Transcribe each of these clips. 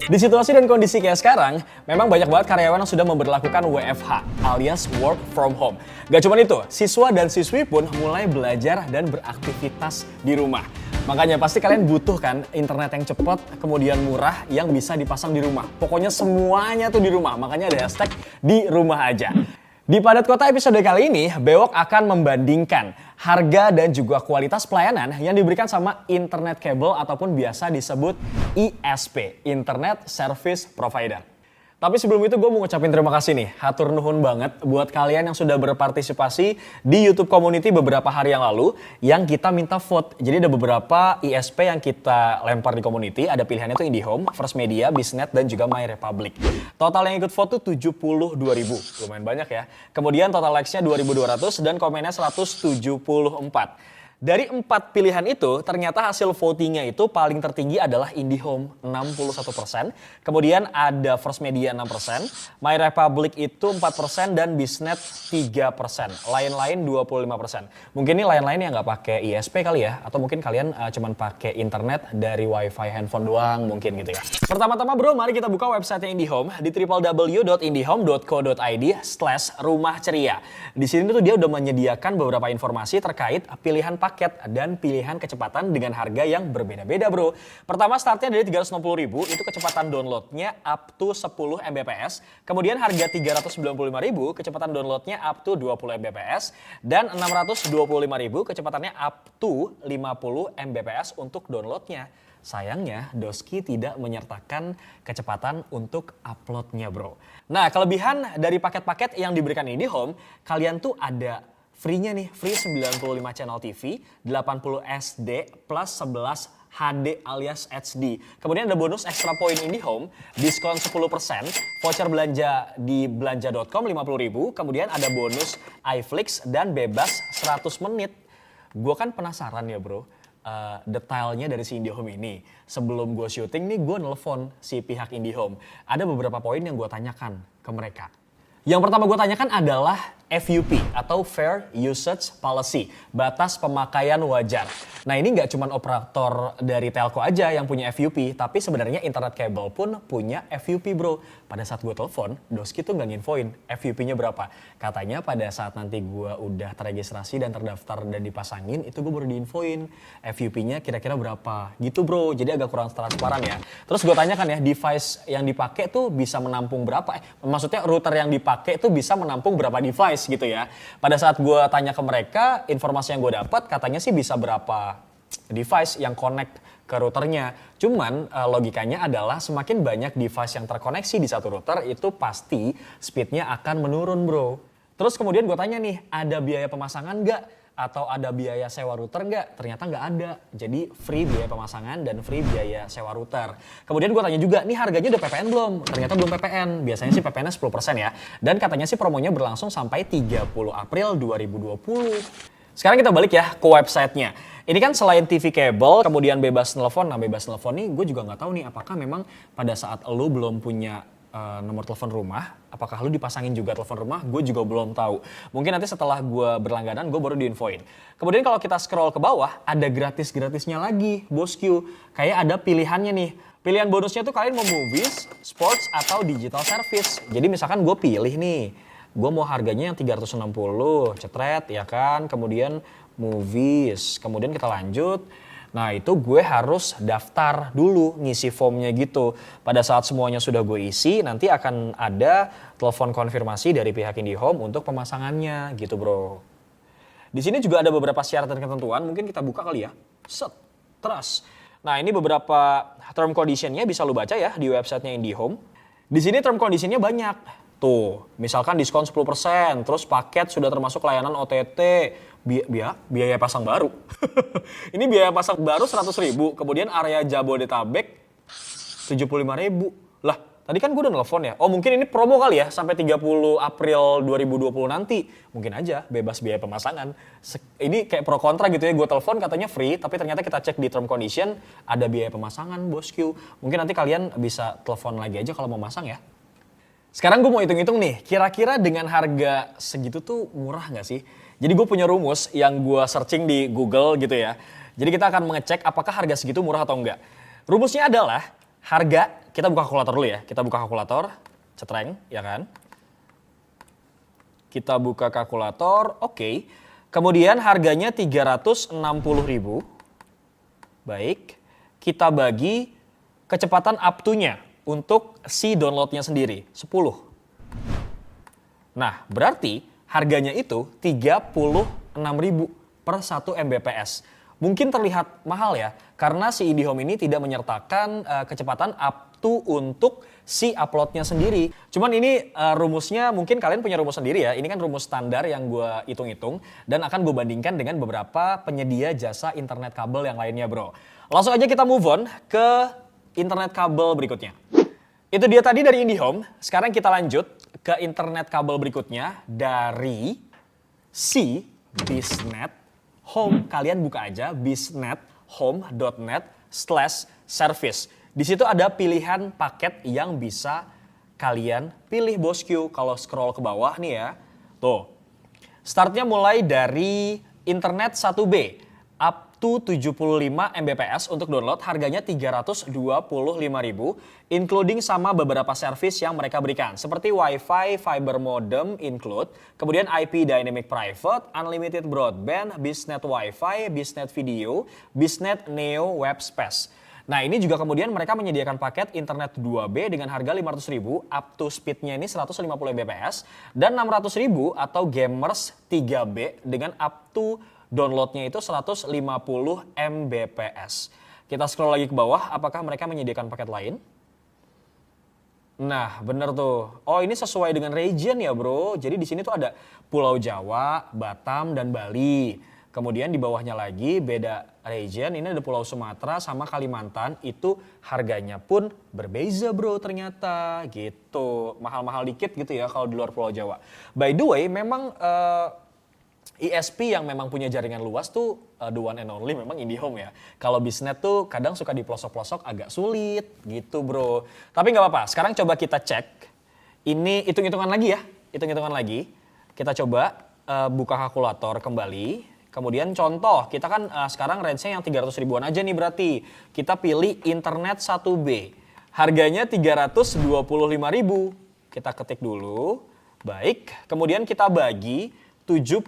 Di situasi dan kondisi kayak sekarang, memang banyak banget karyawan yang sudah memberlakukan WFH alias work from home. Gak cuma itu, siswa dan siswi pun mulai belajar dan beraktivitas di rumah. Makanya pasti kalian butuh kan internet yang cepat, kemudian murah yang bisa dipasang di rumah. Pokoknya semuanya tuh di rumah, makanya ada hashtag di rumah aja. Di Padat Kota episode kali ini, Bewok akan membandingkan harga dan juga kualitas pelayanan yang diberikan sama internet kabel ataupun biasa disebut ISP, Internet Service Provider. Tapi sebelum itu gue mau ngucapin terima kasih nih, hatur nuhun banget buat kalian yang sudah berpartisipasi di YouTube Community beberapa hari yang lalu yang kita minta vote. Jadi ada beberapa ISP yang kita lempar di community, ada pilihannya tuh IndiHome, First Media, Biznet, dan juga My Republic. Total yang ikut vote tuh 72.000, lumayan banyak ya. Kemudian total likes-nya 2.200 dan komennya 174. Dari 4 pilihan itu, ternyata hasil votingnya itu paling tertinggi adalah IndiHome 61%, kemudian ada First Media 6%, My Republic itu 4% dan Biznet 3%, lain-lain 25%. Mungkin ini lain-lain yang nggak pakai ISP kali ya, atau mungkin kalian cuman pakai internet dari wifi handphone doang mungkin gitu ya. Pertama-tama bro, mari kita buka website IndiHome di www.indihome.co.id/rumahceria. Di sini tuh dia udah menyediakan beberapa informasi terkait pilihan paket dan pilihan kecepatan dengan harga yang berbeda-beda bro. Pertama startnya dari 360.000 itu kecepatan downloadnya up to 10 Mbps. Kemudian harga 395.000 kecepatan downloadnya up to 20 Mbps. Dan 625.000 kecepatannya up to 50 Mbps untuk downloadnya. Sayangnya Doski tidak menyertakan kecepatan untuk uploadnya bro. Nah kelebihan dari paket-paket yang diberikan IndiHome, kalian tuh ada free-nya nih, free 95 channel TV, 80 SD plus 11 HD alias HD. Kemudian ada bonus extra point IndiHome, diskon 10%, voucher belanja di belanja.com 50.000, kemudian ada bonus iFlix dan bebas 100 menit. Gue kan penasaran ya bro, detailnya dari si IndiHome ini. Sebelum gue syuting nih, gue nelfon si pihak IndiHome. Ada beberapa poin yang gue tanyakan ke mereka. Yang pertama gue tanyakan adalah FUP atau Fair Usage Policy, batas pemakaian wajar. Nah ini nggak cuma operator dari telco aja yang punya FUP, tapi sebenarnya internet kabel pun punya FUP bro. Pada saat gue telepon, Doski tuh nggak nginfoin FUP-nya berapa. Katanya pada saat nanti gue udah terregistrasi dan terdaftar dan dipasangin, itu gue baru diinfoin FUP-nya kira-kira berapa. Gitu bro, jadi agak kurang transparan ya. Terus gue tanyakan ya, device yang dipakai tuh bisa menampung berapa? Maksudnya router yang dipakai tuh bisa menampung berapa device gitu ya. Pada saat gue tanya ke mereka, informasi yang gue dapat katanya sih bisa berapa device yang connect ke routernya. Cuman logikanya adalah semakin banyak device yang terkoneksi di satu router itu pasti speednya akan menurun bro. Terus kemudian gue tanya nih, ada biaya pemasangan nggak? Atau ada biaya sewa router nggak? Ternyata nggak ada. Jadi free biaya pemasangan dan free biaya sewa router. Kemudian gue tanya juga, nih harganya udah PPN belum? Ternyata belum PPN. Biasanya sih PPN-nya 10% ya. Dan katanya sih promonya berlangsung sampai 30 April 2020. Sekarang kita balik ya ke websitenya. Ini kan selain TV kabel, kemudian bebas nelpon. Nah bebas nelpon nih gue juga nggak tahu nih apakah memang pada saat lo belum punya nomor telepon rumah, apakah lu dipasangin juga telepon rumah, gue juga belum tahu. Mungkin nanti setelah gue berlangganan, gue baru diinfoin. Kemudian kalau kita scroll ke bawah, ada gratis-gratisnya lagi, bosku. Kayak ada pilihannya nih. Pilihan bonusnya tuh kalian mau movies, sports, atau digital service. Jadi misalkan gue pilih nih, gue mau harganya yang 360, cetret ya kan. Kemudian movies, kemudian kita lanjut. Nah itu gue harus daftar dulu ngisi formnya gitu. Pada saat semuanya sudah gue isi nanti akan ada telepon konfirmasi dari pihak IndiHome untuk pemasangannya gitu bro. Di sini juga ada beberapa syarat dan ketentuan, mungkin kita buka kali ya. Set, trust. Nah ini beberapa term conditionnya bisa lu baca ya di websitenya IndiHome. Di sini term conditionnya banyak. Tuh, misalkan diskon 10%, terus paket sudah termasuk layanan OTT, biaya pasang baru. Ini biaya pasang baru 100.000, kemudian area Jabodetabek 75.000. Lah, tadi kan gue udah nelfon ya. Oh mungkin ini promo kali ya, sampai 30 April 2020 nanti. Mungkin aja, bebas biaya pemasangan. Ini kayak pro kontra gitu ya, gue telepon katanya free, tapi ternyata kita cek di term condition, ada biaya pemasangan bosku. Mungkin nanti kalian bisa telepon lagi aja kalau mau masang ya. Sekarang gue mau hitung-hitung nih, kira-kira dengan harga segitu tuh murah gak sih? Jadi gue punya rumus yang gue searching di Google gitu ya. Jadi kita akan mengecek apakah harga segitu murah atau enggak. Rumusnya adalah harga kita buka kalkulator dulu ya. Kita buka kalkulator, cetreng, ya kan? Kita buka kalkulator, oke. Kemudian harganya 360.000. Baik, kita bagi kecepatan up to-nya untuk si download-nya sendiri, 10. Nah, berarti harganya itu 36.000 per 1 Mbps. Mungkin terlihat mahal ya, karena si IndiHome ini tidak menyertakan kecepatan up to untuk si uploadnya sendiri. Cuman ini rumusnya mungkin kalian punya rumus sendiri ya. Ini kan rumus standar yang gue hitung-hitung dan akan gue bandingkan dengan beberapa penyedia jasa internet kabel yang lainnya bro. Langsung aja kita move on ke internet kabel berikutnya. Itu dia tadi dari IndiHome. Sekarang kita lanjut ke internet kabel berikutnya dari si Biznet Home. Kalian buka aja biznethome.net/service. Di situ ada pilihan paket yang bisa kalian pilih bosku. Kalau scroll ke bawah nih ya. Tuh. Startnya mulai dari internet 1B up to 75 Mbps untuk download, harganya 325.000 including sama beberapa service yang mereka berikan seperti Wi-Fi, fiber modem include, kemudian IP dynamic private, unlimited broadband, Biznet Wi-Fi, Biznet video, Biznet Neo web space. Nah ini juga kemudian mereka menyediakan paket internet 2B dengan harga 500.000 up to speednya ini 150 Mbps dan 600.000 atau gamers 3B dengan up to downloadnya itu 150 Mbps. Kita scroll lagi ke bawah, apakah mereka menyediakan paket lain? Nah, bener tuh. Oh, ini sesuai dengan region ya, bro. Jadi di sini tuh ada Pulau Jawa, Batam, dan Bali. Kemudian di bawahnya lagi beda region, ini ada Pulau Sumatera sama Kalimantan. Itu harganya pun berbeza, bro, ternyata. Gitu. Mahal-mahal dikit gitu ya kalau di luar Pulau Jawa. By the way, memang ISP yang memang punya jaringan luas tuh the one and only memang IndiHome ya. Kalau Biznet tuh kadang suka di pelosok-pelosok agak sulit gitu bro. Tapi nggak apa-apa, sekarang coba kita cek. Ini hitung-hitungan lagi ya, hitung-hitungan lagi. Kita coba buka kalkulator kembali. Kemudian contoh, kita kan sekarang range-nya yang 300 ribuan aja nih berarti. Kita pilih internet 1B. Harganya 325.000. Kita ketik dulu. Baik, kemudian kita bagi 75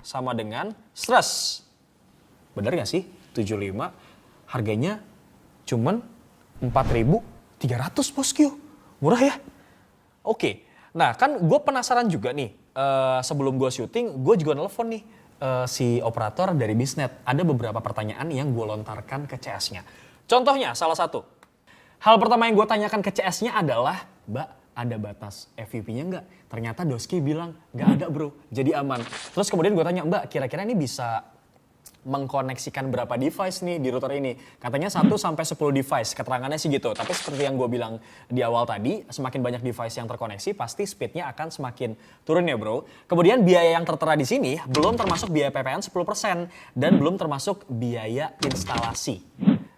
sama dengan 100. Bener gak sih? 75 harganya cuman 4.300 bosku. Murah ya? Oke. Nah kan gue penasaran juga nih. Sebelum gue syuting gue juga nelfon nih si operator dari Biznet. Ada beberapa pertanyaan yang gue lontarkan ke CS-nya. Contohnya salah satu. Hal pertama yang gue tanyakan ke CS-nya adalah, Mbak, ada batas FVP-nya nggak? Ternyata Doski bilang nggak ada bro, jadi aman. Terus kemudian gue tanya, Mbak kira-kira ini bisa mengkoneksikan berapa device nih di router ini? Katanya 1 sampai 10 device, keterangannya sih gitu. Tapi seperti yang gue bilang di awal tadi, semakin banyak device yang terkoneksi pasti speednya akan semakin turun ya bro. Kemudian biaya yang tertera di sini belum termasuk biaya PPN 10% dan belum termasuk biaya instalasi.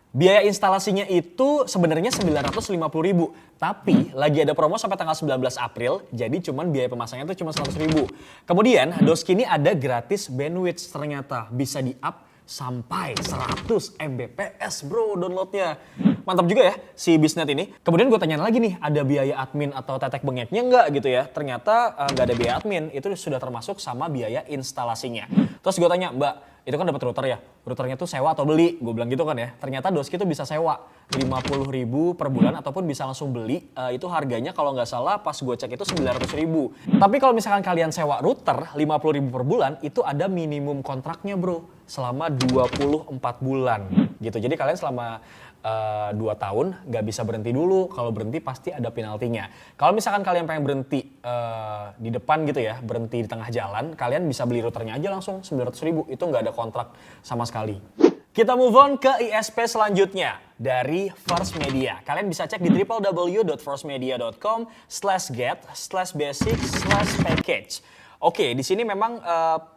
Biaya instalasinya itu sebenarnya 950.000, tapi lagi ada promo sampai tanggal 19 April, jadi cuman biaya pemasangannya itu cuma 100.000. Kemudian Doski ini ada gratis bandwidth ternyata, bisa di-up sampai 100 Mbps bro downloadnya. Mantap juga ya si Biznet ini. Kemudian gue tanya lagi nih, ada biaya admin atau tetek bengeknya nggak gitu ya. Ternyata nggak ada biaya admin, itu sudah termasuk sama biaya instalasinya. Terus gue tanya, Mbak itu kan dapat router ya, routernya tuh sewa atau beli? Gue bilang gitu kan ya. Ternyata Doski tuh bisa sewa 50.000 per bulan ataupun bisa langsung beli. Itu harganya kalau nggak salah pas gue cek itu 900.000. Tapi kalau misalkan kalian sewa router 50.000 per bulan, itu ada minimum kontraknya bro, selama 24 bulan gitu. Jadi kalian selama 2 tahun nggak bisa berhenti dulu. Kalau berhenti pasti ada penaltinya. Kalau misalkan kalian pengen berhenti di depan gitu ya, berhenti di tengah jalan, kalian bisa beli routernya aja langsung 900.000. Itu nggak ada kontrak sama sekali. Kita move on ke ISP selanjutnya dari First Media. Kalian bisa cek di www.firstmedia.com/get/basic/package. Oke, di sini memang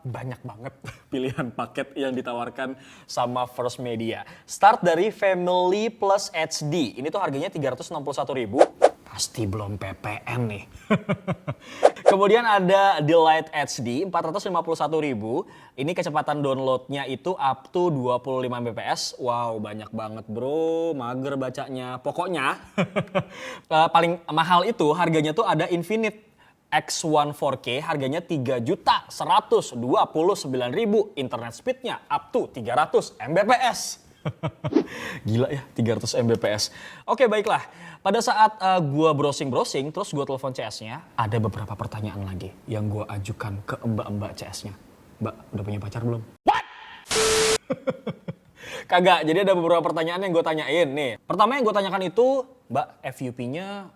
banyak banget pilihan paket yang ditawarkan sama First Media. Start dari Family Plus HD. Ini tuh harganya 361.000. pasti belum PPN nih. Kemudian ada Delight HD 451.000. Ini kecepatan downloadnya itu up to 25 Mbps. Wow, banyak banget bro, mager bacanya. Pokoknya paling mahal itu harganya tuh ada Infinite X1 4K, harganya 3.129.000. Internet speednya up to 300 Mbps. Gila ya, 300 Mbps. Oke, baiklah. Pada saat gue browsing-browsing, terus gue telepon CS-nya, ada beberapa pertanyaan lagi yang gue ajukan ke mbak-mbak CS-nya. Mbak, udah punya pacar belum? What? Kagak, jadi ada beberapa pertanyaan yang gue tanyain nih. Pertama yang gue tanyakan itu, Mbak, FUP-nya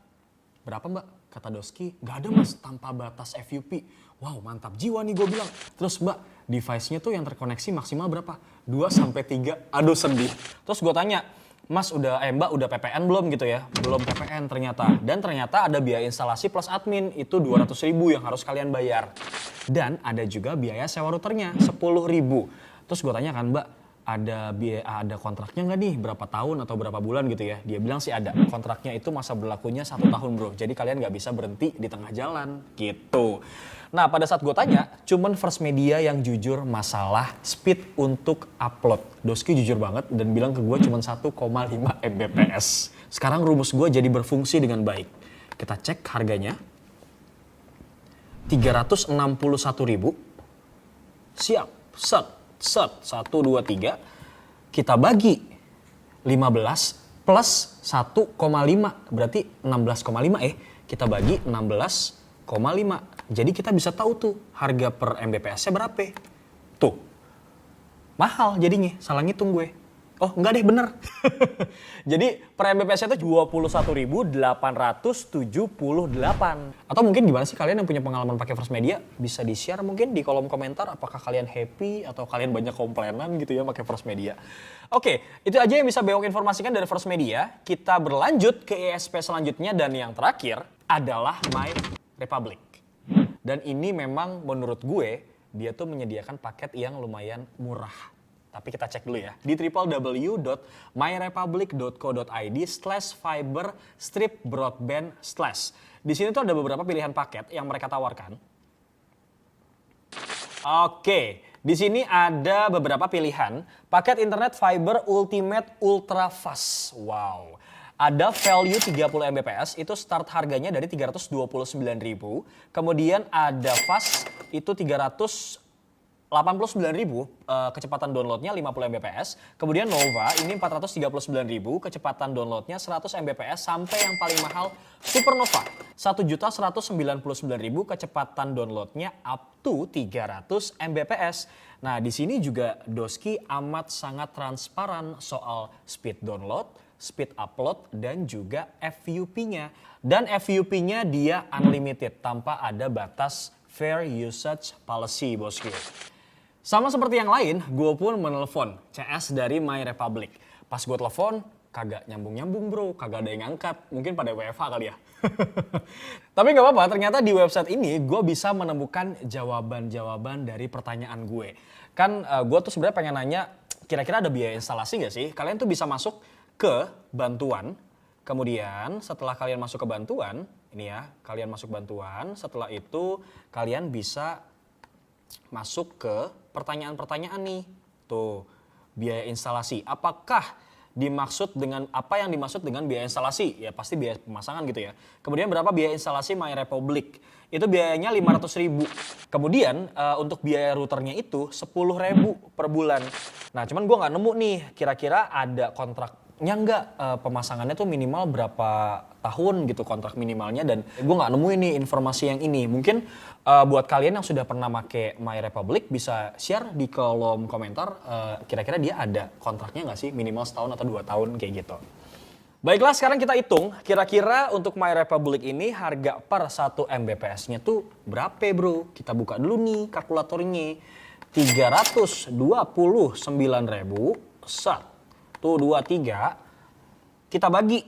berapa Mbak? Kata Doski, gak ada Mas tanpa batas FUP. Wow, mantap jiwa nih gue bilang. Terus Mbak, device-nya tuh yang terkoneksi maksimal berapa? 2-3. Aduh sedih. Terus gue tanya, Mas Mbak udah PPN belum gitu ya? Belum PPN ternyata. Dan ternyata ada biaya instalasi plus admin, itu 200.000 yang harus kalian bayar. Dan ada juga biaya sewa routernya, 10.000. Terus gue tanya kan, Mbak, ada kontraknya nggak nih? Berapa tahun atau berapa bulan gitu ya? Dia bilang sih ada. Kontraknya itu masa berlakunya 1 tahun bro. Jadi kalian nggak bisa berhenti di tengah jalan gitu. Nah pada saat gue tanya, cuman First Media yang jujur masalah speed untuk upload. Doski jujur banget dan bilang ke gue cuman 1,5 Mbps. Sekarang rumus gue jadi berfungsi dengan baik. Kita cek harganya. 361.000. Siap, set. 1, 2, 3, kita bagi 15 plus 1,5, berarti 16,5 kita bagi 16,5. Jadi kita bisa tahu tuh harga per Mbps-nya berapa. Tuh, mahal jadinya, salah ngitung gue. Oh enggak deh, bener. Jadi per Mbps-nya itu 21.878. Atau mungkin gimana sih kalian yang punya pengalaman pakai First Media? Bisa di-share mungkin di kolom komentar apakah kalian happy atau kalian banyak komplainan gitu ya pakai First Media. Oke, itu aja yang bisa Bewok informasikan dari First Media. Kita berlanjut ke ESP selanjutnya dan yang terakhir adalah My Republic. Dan ini memang menurut gue dia tuh menyediakan paket yang lumayan murah. Tapi kita cek dulu ya, di www.myrepublic.co.id/fiber-broadband/. Di sini tuh ada beberapa pilihan paket yang mereka tawarkan. Oke, di sini ada beberapa pilihan paket internet fiber ultimate ultra fast. Wow. Ada value 30 Mbps, itu start harganya dari 329.000. Kemudian ada fast, itu 89.000, kecepatan downloadnya 50 Mbps. Kemudian Nova ini 439.000, kecepatan downloadnya 100 Mbps. Sampai yang paling mahal Supernova 1.199.000, kecepatan downloadnya up to 300 Mbps. Nah di sini juga Doski amat sangat transparan soal speed download, speed upload, dan juga FUP-nya. Dan FUP-nya dia unlimited tanpa ada batas fair usage policy bosku. Sama seperti yang lain, gue pun menelpon CS dari My Republic. Pas gue telepon, kagak nyambung-nyambung bro, kagak ada yang ngangkat. Mungkin pada WFH kali ya. Tapi gak apa-apa, ternyata di website ini gue bisa menemukan jawaban-jawaban dari pertanyaan gue. Kan gue tuh sebenarnya pengen nanya, kira-kira ada biaya instalasi gak sih? Kalian tuh bisa masuk ke bantuan, kemudian setelah kalian masuk ke bantuan, ini ya, kalian masuk bantuan, setelah itu kalian bisa masuk ke pertanyaan-pertanyaan nih. Tuh, biaya instalasi. Apakah dimaksud dengan apa yang dimaksud dengan biaya instalasi? Ya pasti biaya pemasangan gitu ya. Kemudian berapa biaya instalasi My Republic? Itu biayanya 500.000. Kemudian untuk biaya routernya itu 10.000 per bulan. Nah, cuman gue nggak nemu nih kira-kira ada kontraknya nggak, pemasangannya tuh minimal berapa tahun gitu kontrak minimalnya, dan gue nggak nemu ini informasi yang ini. Mungkin buat kalian yang sudah pernah make My Republic bisa share di kolom komentar, kira-kira dia ada kontraknya nggak sih, minimal setahun atau 2 tahun kayak gitu. Baiklah, sekarang kita hitung kira-kira untuk My Republic ini harga per 1 Mbps-nya tuh berapa bro. Kita buka dulu nih kalkulatornya. 329.000 1, 2, 3, kita bagi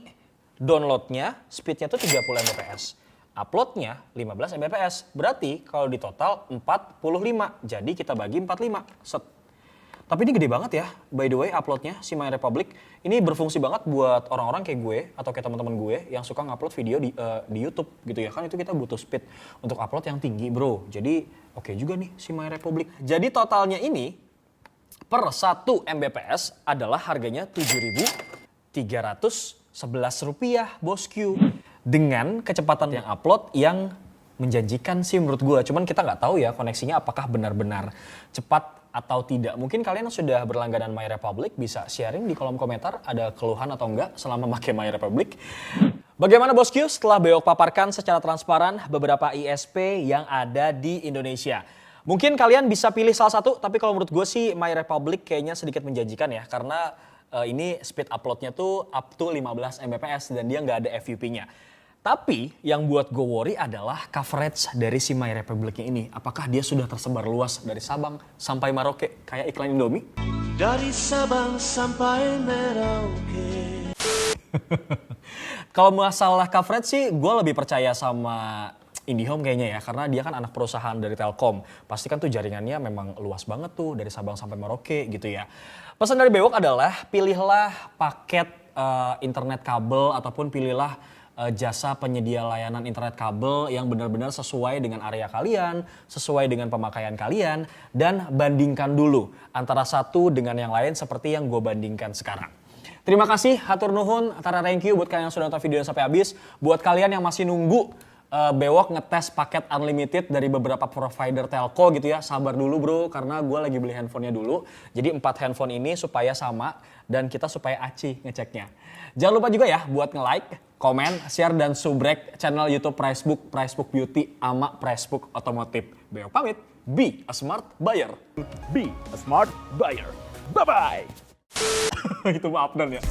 downloadnya, speednya tuh 30 Mbps, uploadnya 15 Mbps, berarti kalau di total 45, jadi kita bagi 45, set. Tapi ini gede banget ya, by the way uploadnya si My Republic. Ini berfungsi banget buat orang-orang kayak gue atau kayak teman-teman gue yang suka ngupload video di YouTube gitu ya. Kan itu kita butuh speed untuk upload yang tinggi bro. Jadi oke juga nih si My Republic. Jadi totalnya ini per 1 Mbps adalah harganya Rp7.311 bosku. Dengan kecepatan yang upload yang menjanjikan sih menurut gue. Cuman kita nggak tahu ya koneksinya apakah benar-benar cepat atau tidak. Mungkin kalian yang sudah berlangganan My Republic bisa sharing di kolom komentar ada keluhan atau enggak selama pakai My Republic. Bagaimana bosku setelah Beok paparkan secara transparan beberapa ISP yang ada di Indonesia? Mungkin kalian bisa pilih salah satu, tapi kalau menurut gue sih My Republic kayaknya sedikit menjanjikan ya. Karena ini speed uploadnya tuh up to 15 Mbps dan dia nggak ada FUP-nya. Tapi yang buat gue worry adalah coverage dari si My Republic ini. Apakah dia sudah tersebar luas dari Sabang sampai Merauke kayak iklan Indomie? Dari Sabang sampai Merauke. Kalau masalah coverage sih gue lebih percaya sama IndiHome kayaknya ya. Karena dia kan anak perusahaan dari Telkom. Pasti kan tuh jaringannya memang luas banget tuh dari Sabang sampai Merauke gitu ya. Pesan dari Bewok adalah pilihlah paket internet kabel ataupun pilihlah jasa penyedia layanan internet kabel yang benar-benar sesuai dengan area kalian, sesuai dengan pemakaian kalian, dan bandingkan dulu antara satu dengan yang lain seperti yang gue bandingkan sekarang. Terima kasih, hatur nuhun, thank you buat kalian yang sudah nonton videonya sampai habis. Buat kalian yang masih nunggu Bewok ngetes paket unlimited dari beberapa provider telco gitu ya, sabar dulu bro, karena gue lagi beli handphonenya dulu. Jadi 4 handphone ini supaya sama dan kita supaya aci ngeceknya. Jangan lupa juga ya buat nge-like, komen, share, dan subrek channel YouTube Pricebook Beauty, sama Pricebook Otomotif. Bewok pamit, be a smart buyer. Be a smart buyer. Bye-bye. Itu maaf dan ya.